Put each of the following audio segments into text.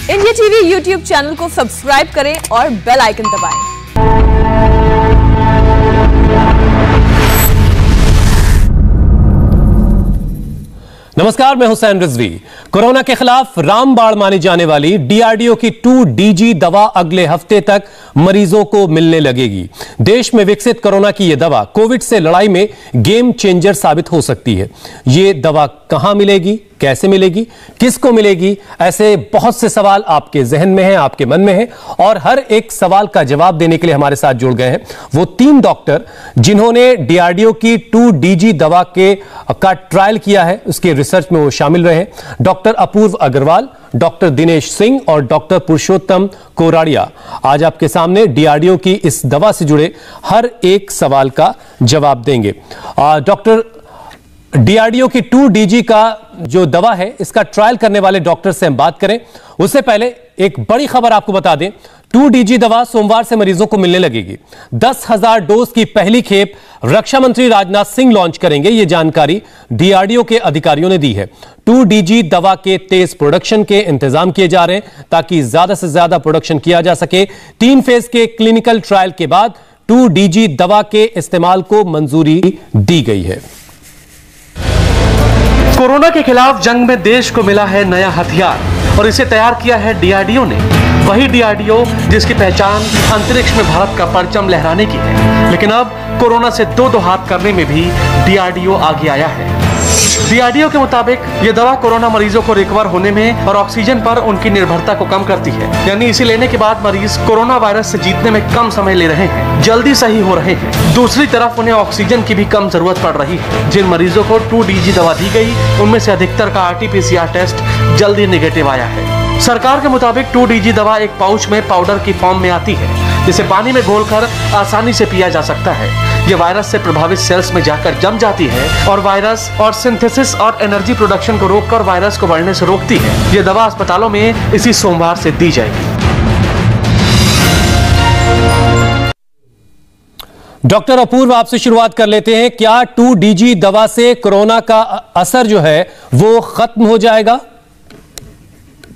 India TV YouTube channel को subscribe करें और बेल आइकन दबाएं। नमस्कार, मैं हुसैन रिजवी। कोरोना के खिलाफ रामबाण मानी जाने वाली डीआरडीओ की 2DG दवा अगले हफ्ते तक मरीजों को मिलने लगेगी। देश में विकसित कोरोना की यह दवा कोविड से लड़ाई में गेम चेंजर साबित हो सकती है। ये दवा कहां मिलेगी, कैसे मिलेगी, किसको मिलेगी, ऐसे बहुत से सवाल आपके जहन में हैं, आपके मन में हैं, और हर एक सवाल का जवाब देने के लिए हमारे साथ जुड़ गए हैं वो 3 डॉक्टर जिन्होंने डीआरडीओ की 2DG दवा का ट्रायल किया है, उसके रिसर्च में वो शामिल रहे हैं। डॉक्टर अपूर्व अग्रवाल, डॉक्टर दिनेश सिंह और डॉक्टर पुरुषोत्तम कोराड़िया आज आपके सामने डीआरडीओ की इस दवा से जुड़े हर एक सवाल का जवाब देंगे। डॉक्टर, डीआरडीओ की 2DG का जो दवा है, इसका ट्रायल करने वाले डॉक्टर से हम बात करें उससे पहले एक बड़ी खबर आपको बता दें। 2DG दवा सोमवार से मरीजों को मिलने लगेगी। 10,000 डोज की पहली खेप रक्षा मंत्री राजनाथ सिंह लॉन्च करेंगे, यह जानकारी डीआरडीओ के अधिकारियों ने दी है। 2DG दवा के तेज प्रोडक्शन के इंतजाम किए जा रहे हैं ताकि ज्यादा से ज्यादा प्रोडक्शन किया जा सके। 3 फेज के क्लिनिकल ट्रायल के बाद 2DG दवा के इस्तेमाल को मंजूरी दी गई है। कोरोना के खिलाफ जंग में देश को मिला है नया हथियार और इसे तैयार किया है डीआरडीओ ने। वही डीआरडीओ जिसकी पहचान अंतरिक्ष में भारत का परचम लहराने की है। लेकिन अब कोरोना से दो हाथ करने में भी डीआरडीओ आगे आया है। डीआरडीओ के मुताबिक ये दवा कोरोना मरीजों को रिकवर होने में और ऑक्सीजन पर उनकी निर्भरता को कम करती है। यानी इसे लेने के बाद मरीज कोरोना वायरस से जीतने में कम समय ले रहे हैं, जल्दी सही हो रहे हैं। दूसरी तरफ उन्हें ऑक्सीजन की भी कम जरूरत पड़ रही है। जिन मरीजों को 2DG दवा दी गई उनमें से अधिकतर का RT-PCR टेस्ट जल्दी निगेटिव आया है। सरकार के मुताबिक 2DG दवा एक पाउच में पाउडर की फॉर्म में आती है, जिसे पानी में घोलकर आसानी से पिया जा सकता है। ये वायरस से प्रभावित सेल्स में जाकर जम जाती है और वायरस और सिंथेसिस और एनर्जी प्रोडक्शन को रोककर वायरस को बढ़ने से रोकती है। ये दवा अस्पतालों में इसी सोमवार से दी जाएगी। डॉक्टर अपूर्व, आपसे शुरुआत कर लेते हैं। क्या 2DG दवा से कोरोना का असर जो है वो खत्म हो जाएगा?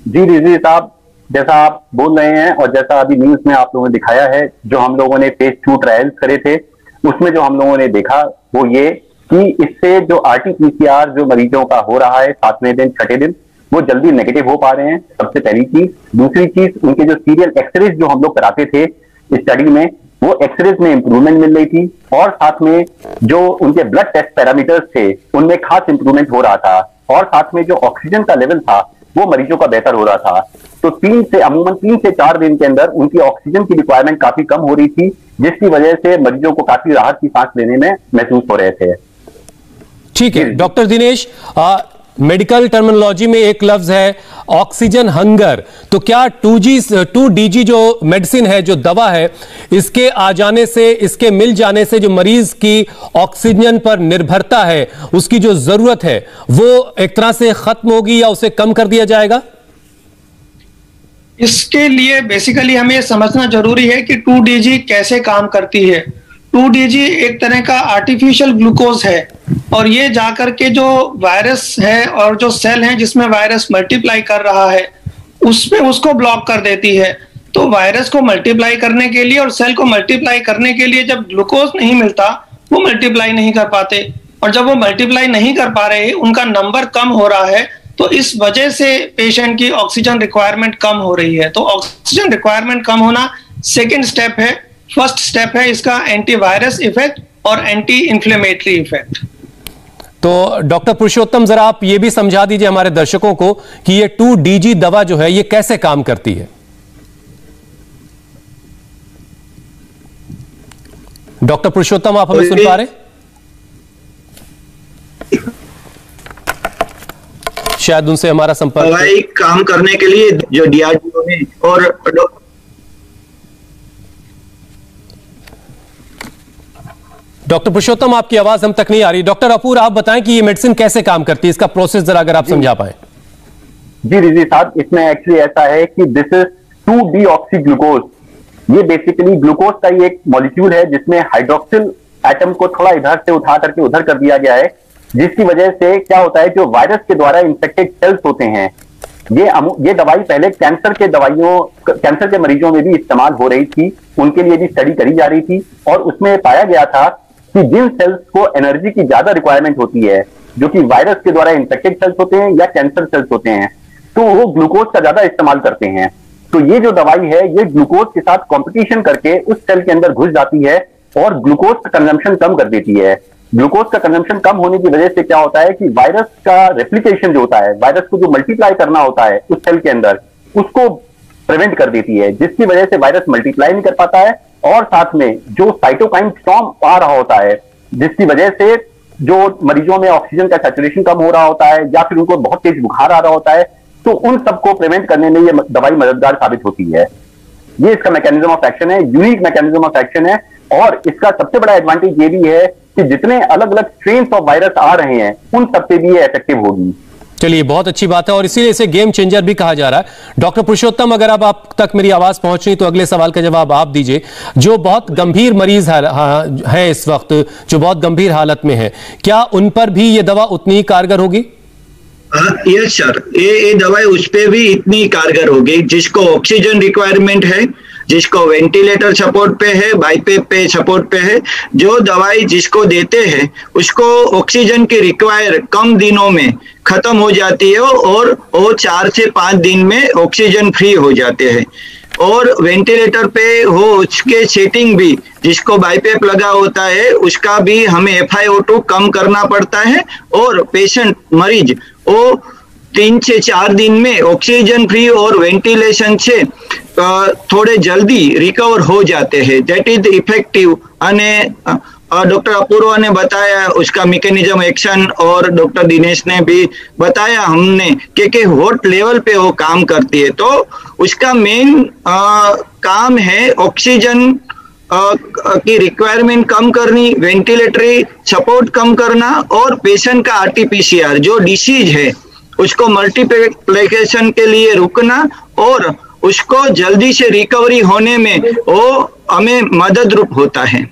जी रिजवी साहब, जैसा आप बोल रहे हैं और जैसा अभी न्यूज में आप लोगों ने दिखाया है, जो हम लोगों ने फेज 2 ट्रायल्स करे थे उसमें जो हम लोगों ने देखा वो ये कि इससे जो RT-PCR जो मरीजों का हो रहा है 7वें दिन 6ठे दिन, वो जल्दी नेगेटिव हो पा रहे हैं। सबसे पहली चीज। दूसरी चीज, उनके जो सीरियल एक्सरेज जो हम लोग कराते थे इस स्टडी में, वो एक्सरेज में इंप्रूवमेंट मिल रही थी और साथ में जो उनके ब्लड टेस्ट पैरामीटर्स थे उनमें खास इंप्रूवमेंट हो रहा था और साथ में जो ऑक्सीजन का लेवल था वो मरीजों का बेहतर हो रहा था। तो अमूमन 3 से 4 दिन के अंदर उनकी ऑक्सीजन की रिक्वायरमेंट काफी कम हो रही थी, जिसकी वजह से मरीजों को काफी राहत की सांस लेने में महसूस हो रहे थे। ठीक है डॉक्टर दिनेश, मेडिकल टर्मिनोलॉजी में एक लफ्ज है ऑक्सीजन हंगर। तो क्या 2DG जो मेडिसिन है, जो दवा है, इसके आ जाने से, इसके मिल जाने से जो मरीज की ऑक्सीजन पर निर्भरता है, उसकी जो जरूरत है, वो एक तरह से खत्म होगी या उसे कम कर दिया जाएगा? इसके लिए बेसिकली हमें ये समझना जरूरी है कि 2DG कैसे काम करती है। 2DG एक तरह का आर्टिफिशियल ग्लूकोज है और ये जाकर के जो वायरस है और जो सेल है जिसमें वायरस मल्टीप्लाई कर रहा है उसमें उसको ब्लॉक कर देती है। तो वायरस को मल्टीप्लाई करने के लिए और सेल को मल्टीप्लाई करने के लिए जब ग्लूकोज नहीं मिलता वो मल्टीप्लाई नहीं कर पाते, और जब वो मल्टीप्लाई नहीं कर पा रहे, उनका नंबर कम हो रहा है, तो इस वजह से पेशेंट की ऑक्सीजन रिक्वायरमेंट कम हो रही है। तो ऑक्सीजन रिक्वायरमेंट कम होना सेकेंड स्टेप है। फर्स्ट स्टेप है इसका एंटीवायरस इफेक्ट और एंटी इंफ्लेमेटरी इफेक्ट। तो डॉक्टर पुरुषोत्तम, जरा आप ये भी समझा दीजिए हमारे दर्शकों को कि ये 2DG दवा जो है ये कैसे काम करती है। डॉक्टर पुरुषोत्तम, आप हमें सुन पा रहे हैं? शायद उनसे हमारा संपर्क काम करने के लिए जो डीआरडीओ ने और डॉक्टर पुरुषोत्तम, आपकी आवाज हम तक नहीं आ रही। डॉक्टर अपूर्व, आप बताएं कि ये मेडिसिन कैसे काम करती है, इसका प्रोसेस जरा अगर आप समझा पाए। जी रिजी साहब, इसमें एक्चुअली ऐसा है कि दिस इज 2-डीऑक्सी ग्लूकोज। ये बेसिकली ग्लूकोज का ही एक मॉलिक्यूल है जिसमें हाइड्रोक्सिल एटम को थोड़ा इधर से उठा करके उधर कर दिया गया है, जिसकी वजह से क्या होता है, जो वायरस के द्वारा इंफेक्टेड सेल्स होते हैं ये दवाई पहले कैंसर के मरीजों में भी इस्तेमाल हो रही थी, उनके लिए भी स्टडी करी जा रही थी, और उसमें पाया गया था कि जिन सेल्स को एनर्जी की ज्यादा रिक्वायरमेंट होती है, जो कि वायरस के द्वारा इंफेक्टेड सेल्स होते हैं या कैंसर सेल्स होते हैं, तो वो ग्लूकोज का ज्यादा इस्तेमाल करते हैं। तो ये जो दवाई है ये ग्लूकोज के साथ कंपटीशन करके उस सेल के अंदर घुस जाती है और ग्लूकोज का कंजम्पशन कम कर देती है। ग्लूकोज का कंजम्पशन कम होने की वजह से क्या होता है कि वायरस का रेप्लिकेशन जो होता है, वायरस को जो मल्टीप्लाई करना होता है उस सेल के अंदर, उसको प्रिवेंट कर देती है, जिसकी वजह से वायरस मल्टीप्लाई नहीं कर पाता है। और साथ में जो साइटोकाइन स्टॉर्म आ रहा होता है, जिसकी वजह से जो मरीजों में ऑक्सीजन का सैचुरेशन कम हो रहा होता है या फिर उनको बहुत तेज बुखार आ रहा होता है, तो उन सबको प्रिवेंट करने में ये दवाई मददगार साबित होती है। ये इसका मैकेनिज्म ऑफ एक्शन है, यूनिक मैकेनिज्म ऑफ एक्शन है। और इसका सबसे बड़ा एडवांटेज ये भी है कि जितने अलग अलग स्ट्रेन्स ऑफ वायरस आ रहे हैं उन सबसे भी ये इफेक्टिव होगी। चलिए, बहुत अच्छी बात है और इसीलिए इसे गेम चेंजर भी कहा जा रहा है। डॉक्टर पुरुषोत्तम, अगर अब आप तक मेरी आवाज पहुंच रही तो अगले सवाल का जवाब आप दीजिए। जो बहुत गंभीर मरीज है इस वक्त, जो बहुत गंभीर हालत में है, क्या उन पर भी ये दवा उतनी ही कारगर होगी? यस सर, ये दवाई उस पे भी इतनी कारगर होगी। जिसको ऑक्सीजन रिक्वायरमेंट है, जिसको वेंटिलेटर सपोर्ट पे है, बाईपेप पे सपोर्ट पे है, जो दवाई जिसको देते हैं उसको ऑक्सीजन की रिक्वायर कम दिनों में खत्म हो जाती है और वो 4 से 5 दिन में ऑक्सीजन फ्री हो जाते हैं। और वेंटिलेटर पे हो उसके सेटिंग भी, जिसको बाईपेप लगा होता है उसका भी हमें FiO2 कम करना पड़ता है और पेशेंट मरीज वो 3 से 4 दिन में ऑक्सीजन फ्री और वेंटिलेशन से थोड़े जल्दी रिकवर हो जाते हैं। That is effective. Doctor Apurva ने बताया उसका मैकेनिज्म एक्शन और डॉक्टर दिनेश ने भी बताया हमने कि व्हाट लेवल पे वो काम करती है। तो उसका मेन काम है ऑक्सीजन की रिक्वायरमेंट कम करनी, वेंटिलेटरी सपोर्ट कम करना और पेशेंट का RT-PCR जो डिसीज है उसको मल्टीप्लिकेशन के लिए रुकना और उसको जल्दी से रिकवरी होने में वो हमें मदद रूप होता है।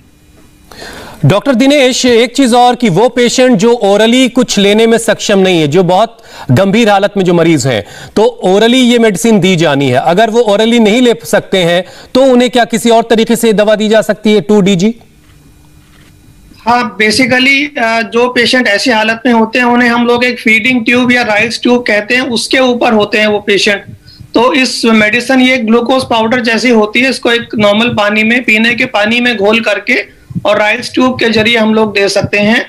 डॉक्टर दिनेश, एक चीज और कि वो पेशेंट जो ओरली कुछ लेने में सक्षम नहीं है, जो बहुत गंभीर हालत में जो मरीज हैं, तो ओरली ये मेडिसिन दी जानी है। अगर वो ओरली नहीं ले सकते हैं तो उन्हें क्या किसी और तरीके से दवा दी जा सकती है 2DG? हाँ, बेसिकली जो पेशेंट ऐसी हालत में होते हैं उन्हें हम लोग एक फीडिंग ट्यूब या राइस ट्यूब कहते हैं, उसके ऊपर होते हैं वो पेशेंट। तो इस मेडिसिन ये ग्लूकोज पाउडर जैसी होती है, इसको एक नॉर्मल पानी में, पीने के पानी में घोल करके और राइस ट्यूब के जरिए हम लोग दे सकते हैं।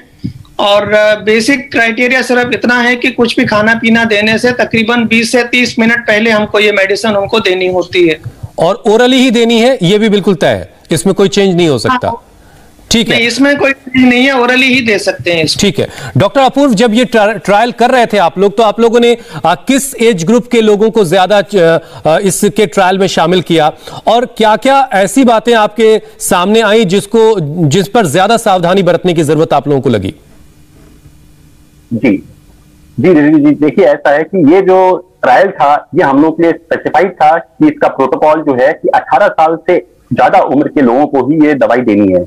और बेसिक क्राइटेरिया सिर्फ इतना है कि कुछ भी खाना पीना देने से तकरीबन 20 से 30 मिनट पहले हमको ये मेडिसिन उनको देनी होती है। और ओरली ही देनी है, ये भी बिल्कुल तय है, इसमें कोई चेंज नहीं हो सकता? ठीक है, इसमें कोई नहीं है, ओरली ही दे सकते हैं। ठीक है। डॉक्टर अपूर्व, जब ये ट्रायल कर रहे थे आप लोग, तो आप लोगों ने किस एज ग्रुप के लोगों को ज्यादा इसके ट्रायल में शामिल किया और क्या क्या ऐसी बातें आपके सामने आई जिस पर ज्यादा सावधानी बरतने की जरूरत आप लोगों को लगी? जी, देखिए ऐसा है कि ये जो ट्रायल था ये हम लोग के लिए स्पेसिफाइड था कि इसका प्रोटोकॉल जो है कि 18 साल से ज्यादा उम्र के लोगों को ही ये दवाई देनी है।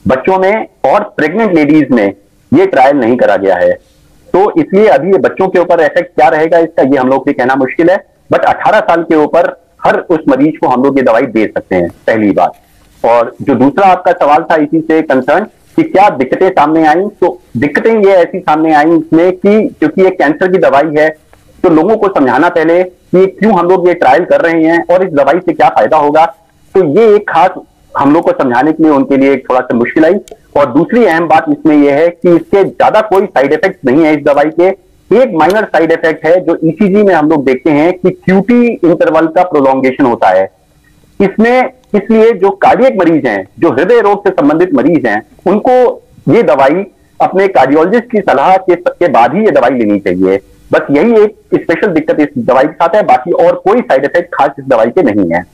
बच्चों में और प्रेग्नेंट लेडीज में ये ट्रायल नहीं करा गया है, तो इसलिए अभी ये बच्चों के ऊपर इफेक्ट क्या रहेगा इसका ये हम लोग से कहना मुश्किल है। बट 18 साल के ऊपर हर उस मरीज को हम लोग ये दवाई दे सकते हैं, पहली बात। और जो दूसरा आपका सवाल था इसी से कंसर्न कि क्या दिक्कतें सामने आई, तो दिक्कतें ये ऐसी सामने आई इसमें कि क्योंकि ये कैंसर की दवाई है तो लोगों को समझाना पहले कि क्यों हम लोग ये ट्रायल कर रहे हैं और इस दवाई से क्या फायदा होगा, तो ये एक खास हम लोग को समझाने के लिए उनके लिए थोड़ा सा मुश्किल आई। और दूसरी अहम बात इसमें यह है कि इसके ज्यादा कोई साइड इफेक्ट नहीं है इस दवाई के। एक माइनर साइड इफेक्ट है जो ECG में हम लोग देखते हैं कि QT इंटरवल का प्रोलॉन्गेशन होता है इसमें। इसलिए जो कार्डियक मरीज हैं, जो हृदय रोग से संबंधित मरीज हैं, उनको ये दवाई अपने कार्डियोलॉजिस्ट की सलाह के बाद ही ये दवाई लेनी चाहिए। बस यही एक स्पेशल दिक्कत इस दवाई के साथ है, बाकी और कोई साइड इफेक्ट खास इस दवाई के नहीं है।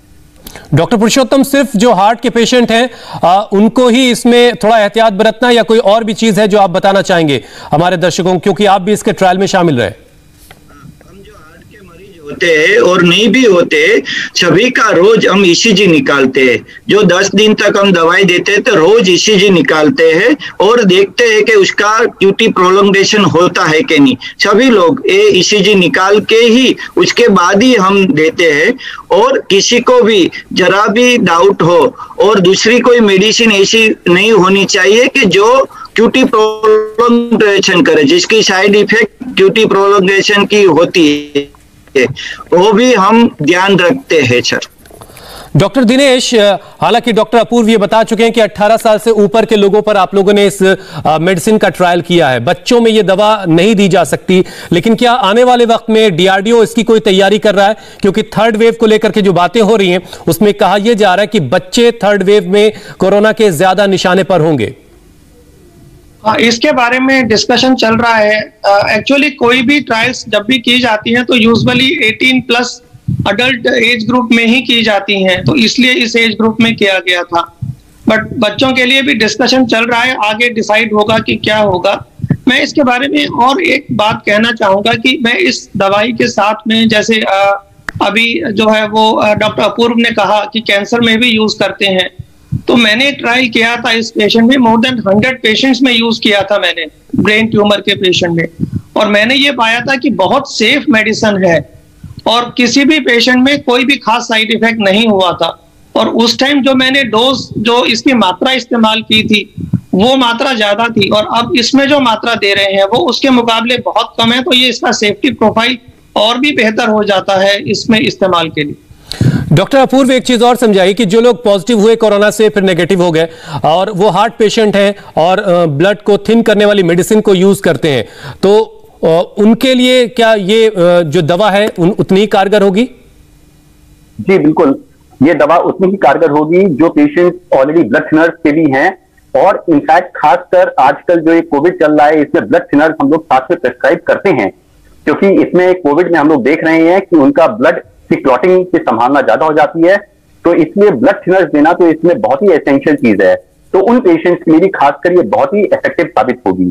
डॉक्टर पुरुषोत्तम, सिर्फ जो हार्ट के पेशेंट हैं उनको ही इसमें थोड़ा एहतियात बरतना या कोई और भी चीज है जो आप बताना चाहेंगे हमारे दर्शकों को, क्योंकि आप भी इसके ट्रायल में शामिल रहे? हम जो हार्ट के मरीज होते हैं और नहीं भी होते, सभी का रोज हम ईसीजी निकालते हैं। जो 10 दिन तक हम दवाई देते हैं तो रोज ईसीजी निकालते हैं और देखते हैं कि उसका क्यूटी प्रोलॉन्गेशन होता है कि नहीं। सभी लोग ये ईसीजी निकाल के ही उसके बाद ही हम देते हैं। और किसी को भी जरा भी डाउट हो और दूसरी कोई मेडिसिन ऐसी नहीं होनी चाहिए कि जो क्यूटी प्रोलॉन्गेशन करे, जिसकी साइड इफेक्ट क्यूटी प्रोलॉन्गेशन की होती है, वो भी हम ध्यान रखते हैं सर। डॉक्टर दिनेश, हालांकि डॉक्टर अपूर्व ये बता चुके हैं कि 18 साल से ऊपर के लोगों पर आप लोगों ने इस मेडिसिन का ट्रायल किया है, बच्चों में ये दवा नहीं दी जा सकती, लेकिन क्या आने वाले वक्त में डीआरडीओ इसकी कोई तैयारी कर रहा है? क्योंकि थर्ड वेव को लेकर के जो बातें हो रही हैं उसमें कहा यह जा रहा है कि बच्चे थर्ड वेव में कोरोना के ज्यादा निशाने पर होंगे। इसके बारे में डिस्कशन चल रहा है। एक्चुअली कोई भी ट्रायल्स जब भी की जाती हैं तो यूजुअली 18+ अडल्ट एज ग्रुप में ही की जाती हैं, तो इसलिए इस एज ग्रुप में किया गया था। बट बच्चों के लिए भी डिस्कशन चल रहा है, आगे डिसाइड होगा कि क्या होगा। मैं इसके बारे में और एक बात कहना चाहूंगा कि मैं इस दवाई के साथ में, जैसे अभी जो है वो डॉक्टर अपूर्व ने कहा कि कैंसर में भी यूज करते हैं, तो मैंने ट्रायल किया था इस पेशेंट में, मोर देन 100 पेशेंट्स में यूज किया था मैंने, ब्रेन ट्यूमर के पेशेंट में, और मैंने ये पाया था कि बहुत सेफ मेडिसिन है और किसी भी पेशेंट में कोई भी खास साइड इफेक्ट नहीं हुआ था। और उस टाइम जो मैंने डोज, जो इसकी मात्रा इस्तेमाल की थी, वो मात्रा ज्यादा थी, और अब इसमें जो मात्रा दे रहे हैं वो उसके मुकाबले बहुत कम है, तो ये इसका सेफ्टी प्रोफाइल और भी बेहतर हो जाता है इसमें इस्तेमाल के लिए। डॉक्टर अपूर्व, एक चीज और समझाइए कि जो लोग पॉजिटिव हुए कोरोना से फिर नेगेटिव हो गए और वो हार्ट पेशेंट हैं और ब्लड को थिन करने वाली मेडिसिन को यूज करते हैं, तो उनके लिए क्या ये जो दवा है उतनी ही कारगर होगी? जी बिल्कुल, ये दवा उतनी ही कारगर होगी जो पेशेंट ऑलरेडी ब्लड थिनर्स के भी हैं, और इनफैक्ट खासकर आजकल जो ये कोविड चल रहा है इसमें ब्लड थिनर्स हम लोग साथ में प्रेस्क्राइब करते हैं, क्योंकि इसमें कोविड में हम लोग देख रहे हैं कि उनका ब्लड की क्लॉटिंग की संभावना ज्यादा हो जाती है, तो इसलिए ब्लड थिनर्स देना तो इसमें बहुत ही एसेंशियल चीज है। तो उन पेशेंट्स के लिए भी खासकर ये बहुत ही इफेक्टिव साबित होगी,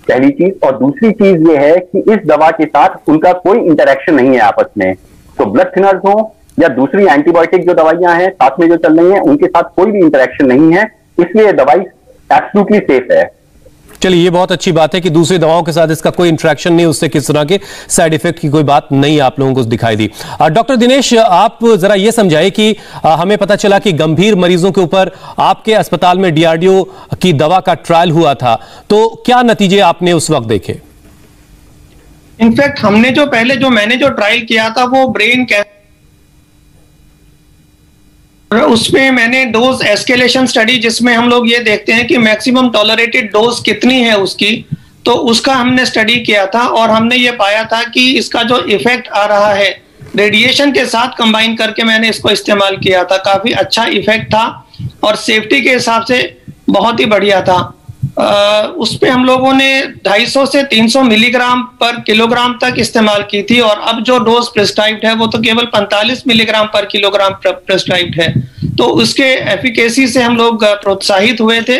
पहली चीज। और दूसरी चीज ये है कि इस दवा के साथ उनका कोई इंटरेक्शन नहीं है आपस में, तो ब्लड थिनर्स हो या दूसरी एंटीबायोटिक जो दवाइयां हैं साथ में जो चल रही हैं, उनके साथ कोई भी इंटरेक्शन नहीं है, इसलिए दवाई एब्सोल्युटली सेफ है। चलिए, ये बहुत अच्छी बात है कि दूसरी दवाओं के साथ इसका कोई इंटरेक्शन नहीं, उससे किस तरह के साइड इफेक्ट की कोई बात नहीं आप लोगों को दिखाई दी। डॉक्टर दिनेश, आप जरा ये समझाइए कि हमें पता चला कि गंभीर मरीजों के ऊपर आपके अस्पताल में डीआरडीओ की दवा का ट्रायल हुआ था, तो क्या नतीजे आपने उस वक्त देखे? इनफैक्ट हमने मैंने जो ट्रायल किया था वो ब्रेन कैंसर, उसमें मैंने डोज एस्केलेशन स्टडी, जिसमें हम लोग ये देखते हैं कि मैक्सिमम टॉलरेटेड डोज कितनी है उसकी, तो उसका हमने स्टडी किया था और हमने ये पाया था कि इसका जो इफेक्ट आ रहा है रेडिएशन के साथ कंबाइन करके मैंने इसको इस्तेमाल किया था, काफी अच्छा इफेक्ट था और सेफ्टी के हिसाब से बहुत ही बढ़िया था। उस पे हम लोगों ने 250 से 300 मिलीग्राम पर किलोग्राम तक इस्तेमाल की थी, और अब जो डोज प्रेस्क्राइब्ड है वो तो केवल 45 मिलीग्राम पर किलोग्राम प्रेस्क्राइब्ड है। तो उसके एफिकेसी से हम लोग प्रोत्साहित हुए थे,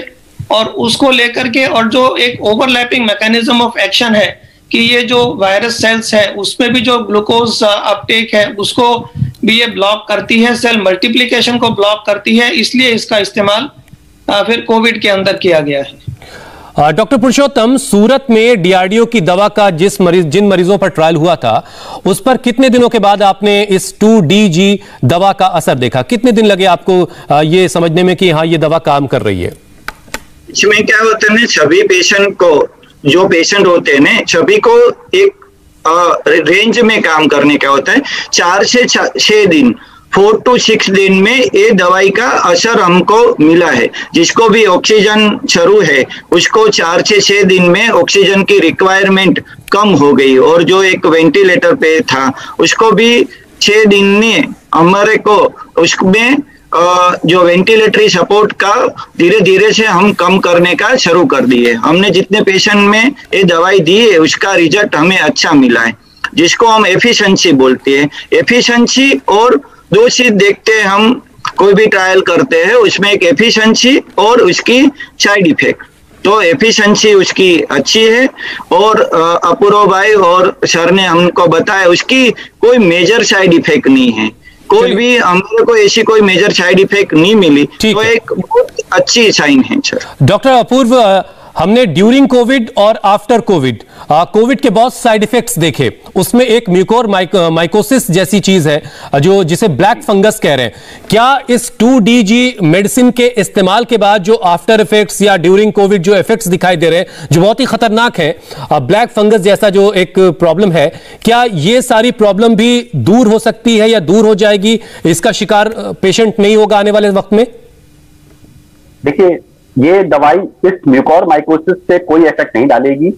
और उसको लेकर के, और जो एक ओवरलैपिंग मैकेनिज्म ऑफ एक्शन है कि ये जो वायरस सेल्स है उसमें भी जो ग्लूकोज अपटेक है उसको भी ये ब्लॉक करती है, सेल मल्टीप्लिकेशन को ब्लॉक करती है, इसलिए इसका इस्तेमाल फिर कोविड के अंदर किया गया है। डॉक्टर पुरुषोत्तम, सूरत में डीआरडीओ की दवा का जिन मरीजों पर ट्रायल हुआ था उस पर कितने दिनों के बाद आपने इस 2DG दवा का असर देखा? कितने दिन लगे आपको ये समझने में कि हाँ ये दवा काम कर रही है? इसमें क्या होता है ना, सभी पेशेंट को, जो पेशेंट होते हैं ना, सभी को एक रेंज में काम करने का होता है। 4 से 6 दिन, 4 to 6 दिन में ये दवाई का असर हमको मिला है। जिसको भी ऑक्सीजन शुरू है उसको 4 से 6 दिन में ऑक्सीजन की रिक्वायरमेंट कम हो गई, और जो एक वेंटिलेटर पे था उसको भी 6 दिन में हमारे को उसमें जो वेंटिलेटरी सपोर्ट का धीरे धीरे से हम कम करने का शुरू कर दिए। हमने जितने पेशेंट में ये दवाई दी है उसका रिजल्ट हमें अच्छा मिला है, जिसको हम एफिशिएंसी बोलते हैं। एफिशिएंसी और 2 चीज देखते हैं हम कोई भी ट्रायल करते हैं, उसमें एक एफिशिएंसी और उसकी साइड इफेक्ट, तो एफिशिएंसी उसकी अच्छी है। और अपूर्व भाई और सर ने हमको बताया उसकी कोई मेजर साइड इफेक्ट नहीं है, कोई भी हमारे को ऐसी कोई मेजर साइड इफेक्ट नहीं मिली, तो एक बहुत अच्छी साइन है सर। डॉक्टर अपूर्व, हमने ड्यूरिंग कोविड और आफ्टर कोविड कोविड के बहुत साइड इफेक्ट्स देखे, उसमें एक म्यूकोर माइकोसिस जैसी चीज है जो जिसे ब्लैक फंगस कह रहे हैं। क्या इस 2DG मेडिसिन के इस्तेमाल के बाद जो आफ्टर इफेक्ट्स या ड्यूरिंग कोविड जो इफेक्ट्स दिखाई दे रहे हैं जो बहुत ही खतरनाक है, ब्लैक फंगस जैसा जो एक प्रॉब्लम है, क्या ये सारी प्रॉब्लम भी दूर हो सकती है या दूर हो जाएगी? इसका शिकार पेशेंट नहीं होगा आने वाले वक्त में? देखिए, ये दवाई इस म्यूकोर माइकोसिस से कोई इफेक्ट नहीं डालेगी।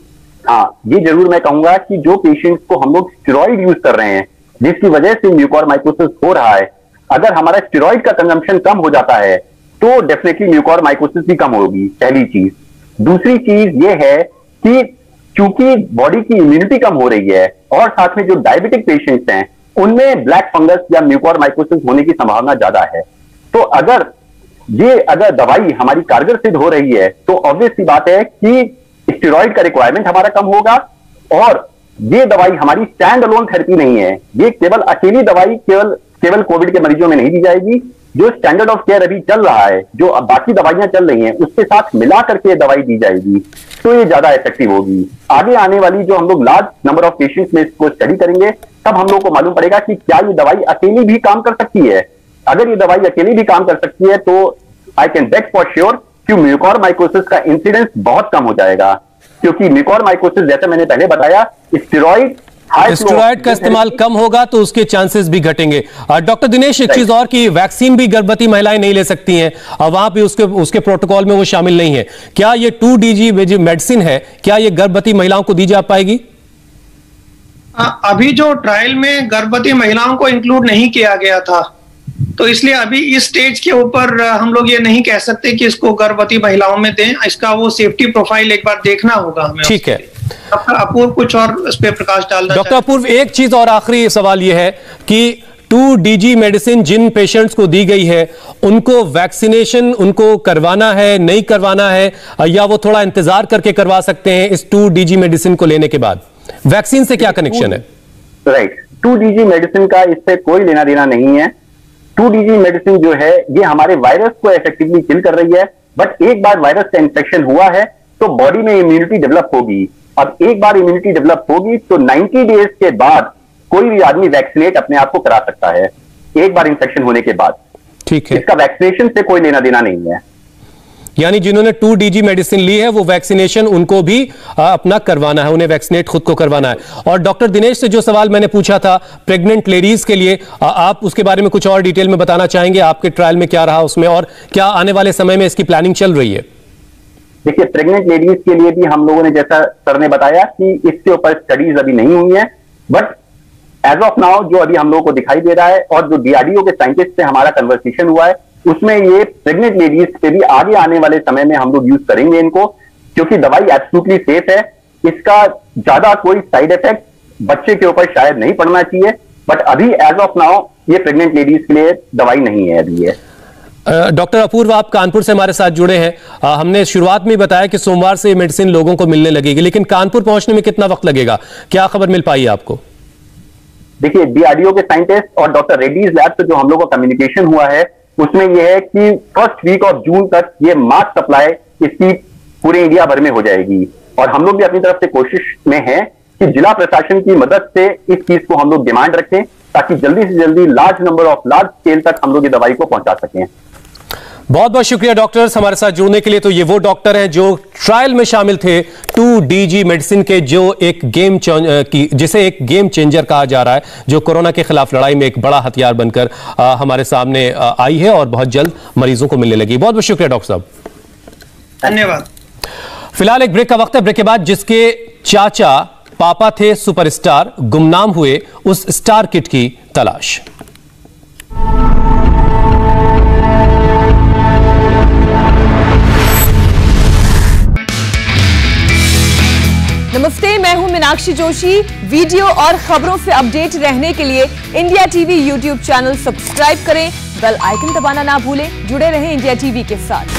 हाँ, ये जरूर मैं कहूंगा कि जो पेशेंट्स को हम लोग स्टेरॉइड यूज कर रहे हैं जिसकी वजह से म्यूकोर माइकोसिस हो रहा है, अगर हमारा स्टेरॉइड का कंजम्पशन कम हो जाता है तो डेफिनेटली म्यूकोर माइकोसिस भी कम होगी, पहली चीज। दूसरी चीज ये है कि चूंकि बॉडी की इम्यूनिटी कम हो रही है और साथ में जो डायबिटिक पेशेंट्स हैं उनमें ब्लैक फंगस या म्यूकोर माइकोसिस होने की संभावना ज्यादा है। तो अगर दवाई हमारी कारगर सिद्ध हो रही है तो ऑब्वियस सी बात है कि स्टेरॉइड का रिक्वायरमेंट हमारा कम होगा। और ये दवाई हमारी स्टैंड अलोन थेरेपी नहीं है, ये केवल अकेली दवाई केवल कोविड के मरीजों में नहीं दी जाएगी। जो स्टैंडर्ड ऑफ केयर अभी चल रहा है, जो अब बाकी दवाइयां चल रही हैं, उसके साथ मिला करके दवाई दी जाएगी तो ये ज्यादा इफेक्टिव होगी। आगे आने वाली जो हम लोग लार्ज नंबर ऑफ पेशेंट्स में इसको स्टडी करेंगे तब हम लोग को मालूम पड़ेगा कि क्या ये दवाई अकेली भी काम कर सकती है। अगर ये दवाई अकेली भी काम कर सकती है तो I can bet for sure कि म्यूकोर माइकोसिस का इंसिडेंस बहुत कम हो जाएगा, क्योंकि म्यूकोर माइकोसिस जैसे मैंने पहले बताया स्टेरॉइड का इस्तेमाल कम होगा तो उसके चांसेस भी घटेंगे। डॉक्टर दिनेश, एक चीज और की वैक्सीन भी गर्भवती महिलाएं नहीं ले सकती हैं, वहां भी उसके प्रोटोकॉल में वो शामिल नहीं है। क्या ये 2DG मेडिसिन है, क्या ये गर्भवती महिलाओं को दी जा पाएगी? अभी जो ट्रायल में गर्भवती महिलाओं को इंक्लूड नहीं किया गया था, तो इसलिए अभी इस स्टेज के ऊपर हम लोग ये नहीं कह सकते कि इसको गर्भवती महिलाओं में दें। इसका वो सेफ्टी प्रोफाइल एक बार देखना होगा हमें। ठीक है डॉक्टर अपूर्व, कुछ और इस पे प्रकाश डालना? डॉक्टर अपूर्व, एक चीज और आखिरी सवाल ये है कि 2DG मेडिसिन जिन पेशेंट्स को दी गई है उनको वैक्सीनेशन उनको करवाना है, नहीं करवाना है, या वो थोड़ा इंतजार करके करवा सकते हैं इस 2DG मेडिसिन को लेने के बाद? वैक्सीन से क्या कनेक्शन है? राइट, 2DG मेडिसिन का इससे कोई लेना देना नहीं है। 2DG मेडिसिन जो है ये हमारे वायरस को इफेक्टिवली किल कर रही है, बट एक बार वायरस का इंफेक्शन हुआ है तो बॉडी में इम्यूनिटी डेवलप होगी। अब एक बार इम्यूनिटी डेवलप होगी तो 90 डेज के बाद कोई भी आदमी वैक्सीनेट अपने आप को करा सकता है, एक बार इंफेक्शन होने के बाद। ठीक है, इसका वैक्सीनेशन से कोई लेना देना नहीं है। यानी जिन्होंने 2DG मेडिसिन ली है वो वैक्सीनेशन उनको भी अपना करवाना है, उन्हें वैक्सीनेट खुद को करवाना है। और डॉक्टर दिनेश से जो सवाल मैंने पूछा था प्रेग्नेंट लेडीज के लिए, आप उसके बारे में कुछ और डिटेल में बताना चाहेंगे? आपके ट्रायल में क्या रहा उसमें और क्या आने वाले समय में इसकी प्लानिंग चल रही है? देखिए, प्रेग्नेंट लेडीज के लिए भी हम लोगों ने, जैसा सर ने बताया कि इसके ऊपर स्टडीज अभी नहीं हुई है, बट एज ऑफ नाउ जो अभी हम लोगों को दिखाई दे रहा है और जो DRDO के साइंटिस्ट से हमारा कन्वर्सेशन हुआ है उसमें ये प्रेग्नेंट लेडीज पे भी आगे आने वाले समय में हम लोग यूज करेंगे इनको, क्योंकि दवाई एब्सोल्युटली सेफ है। इसका ज्यादा कोई साइड इफेक्ट बच्चे के ऊपर शायद नहीं पड़ना चाहिए, बट अभी एज ऑफ नाउ ये प्रेग्नेंट लेडीज के लिए दवाई नहीं है अभी ये। डॉक्टर अपूर्व, आप कानपुर से हमारे साथ जुड़े हैं। हमने शुरुआत में बताया कि सोमवार से मेडिसिन लोगों को मिलने लगेगी, लेकिन कानपुर पहुंचने में कितना वक्त लगेगा? क्या खबर मिल पाई है आपको? देखिए, DRDO के साइंटिस्ट और डॉक्टर रेड्डीज लैब से जो हम लोग का कम्युनिकेशन हुआ है उसमें यह है कि फर्स्ट वीक ऑफ जून तक ये मास सप्लाई इसकी पूरे इंडिया भर में हो जाएगी। और हम लोग भी अपनी तरफ से कोशिश में हैं कि जिला प्रशासन की मदद से इस चीज को हम लोग डिमांड रखें ताकि जल्दी से जल्दी लार्ज स्केल तक हम लोग ये दवाई को पहुंचा सकें। बहुत बहुत शुक्रिया डॉक्टर्स हमारे साथ जुड़ने के लिए। तो ये वो डॉक्टर हैं जो ट्रायल में शामिल थे 2DG मेडिसिन के, जो एक जिसे एक गेम चेंजर कहा जा रहा है, जो कोरोना के खिलाफ लड़ाई में एक बड़ा हथियार बनकर हमारे सामने आई है और बहुत जल्द मरीजों को मिलने लगी। बहुत बहुत शुक्रिया डॉक्टर साहब, धन्यवाद। फिलहाल एक ब्रेक का वक्त है। ब्रेक के बाद जिसके चाचा पापा थे सुपरस्टार, गुमनाम हुए उस स्टार किड की तलाश। नमस्ते, मैं हूं मीनाक्षी जोशी। वीडियो और खबरों से अपडेट रहने के लिए India TV YouTube channel subscribe करें, बेल आइकन दबाना ना भूलें। जुड़े रहें इंडिया टीवी के साथ।